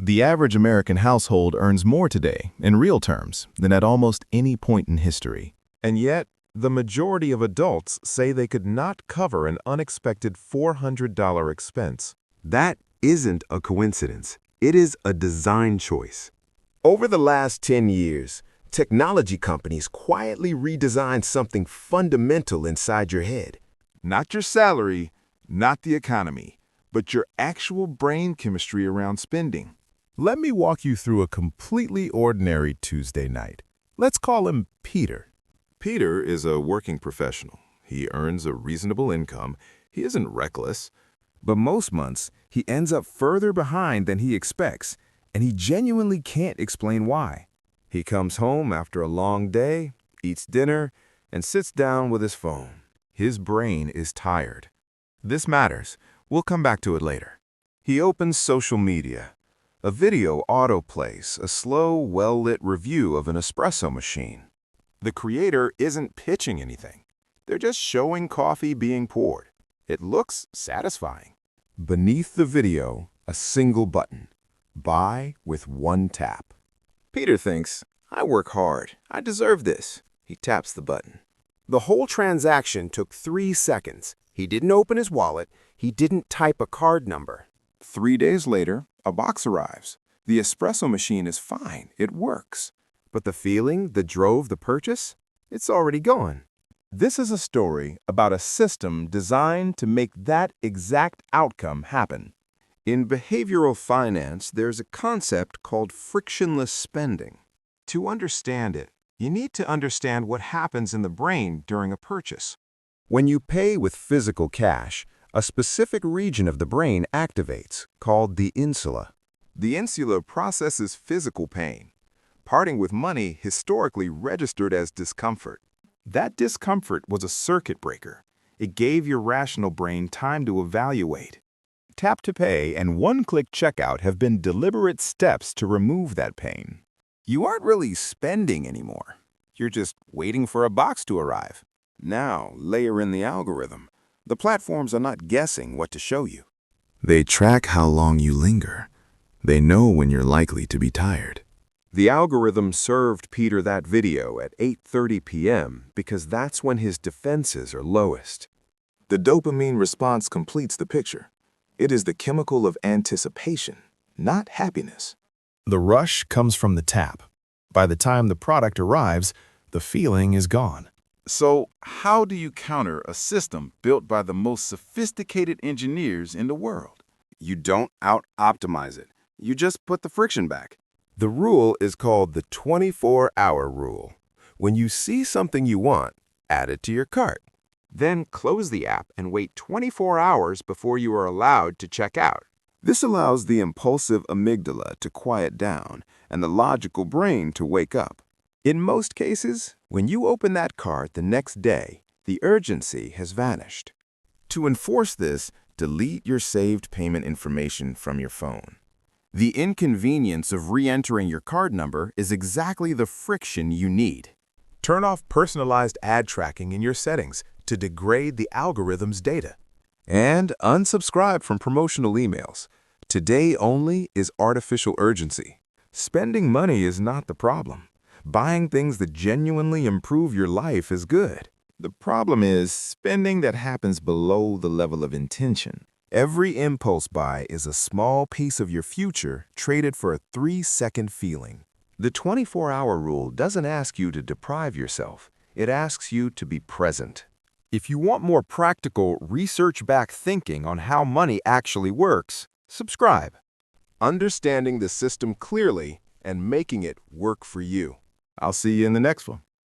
The average American household earns more today, in real terms, than at almost any point in history. And yet, the majority of adults say they could not cover an unexpected $400 expense. That isn't a coincidence. It is a design choice. Over the last 10 years, technology companies quietly redesigned something fundamental inside your head. Not your salary, not the economy, but your actual brain chemistry around spending. Let me walk you through a completely ordinary Tuesday night. Let's call him Peter. Peter is a working professional. He earns a reasonable income. He isn't reckless. But most months, he ends up further behind than he expects, and he genuinely can't explain why. He comes home after a long day, eats dinner, and sits down with his phone. His brain is tired. This matters. We'll come back to it later. He opens social media. A video autoplays, a slow, well-lit review of an espresso machine. The creator isn't pitching anything. They're just showing coffee being poured. It looks satisfying. Beneath the video, a single button. Buy with one tap. Peter thinks, I work hard. I deserve this. He taps the button. The whole transaction took 3 seconds. He didn't open his wallet. He didn't type a card number. 3 days later, a box arrives. The espresso machine is fine. It works. But the feeling that drove the purchase? It's already gone. This is a story about a system designed to make that exact outcome happen. In behavioral finance, there's a concept called frictionless spending. To understand it, you need to understand what happens in the brain during a purchase. When you pay with physical cash, a specific region of the brain activates, called the insula. The insula processes physical pain. Parting with money historically registered as discomfort. That discomfort was a circuit breaker. It gave your rational brain time to evaluate. Tap to pay and one-click checkout have been deliberate steps to remove that pain. You aren't really spending anymore. You're just waiting for a box to arrive. Now, layer in the algorithm. The platforms are not guessing what to show you. They track how long you linger. They know when you're likely to be tired. The algorithm served Peter that video at 8:30 p.m. because that's when his defenses are lowest. The dopamine response completes the picture. It is the chemical of anticipation, not happiness. The rush comes from the tap. By the time the product arrives, the feeling is gone. So, how do you counter a system built by the most sophisticated engineers in the world? You don't out-optimize it. You just put the friction back. The rule is called the 24-hour rule. When you see something you want, add it to your cart. Then close the app and wait 24 hours before you are allowed to check out. This allows the impulsive amygdala to quiet down and the logical brain to wake up. In most cases, when you open that cart the next day, the urgency has vanished. To enforce this, delete your saved payment information from your phone. The inconvenience of re-entering your card number is exactly the friction you need. Turn off personalized ad tracking in your settings to degrade the algorithm's data. And unsubscribe from promotional emails. Today only is artificial urgency. Spending money is not the problem. Buying things that genuinely improve your life is good. The problem is spending that happens below the level of intention. Every impulse buy is a small piece of your future traded for a 3-second feeling. The 24-hour rule doesn't ask you to deprive yourself. It asks you to be present. If you want more practical, research-backed thinking on how money actually works, subscribe. Understanding the system clearly and making it work for you. I'll see you in the next one.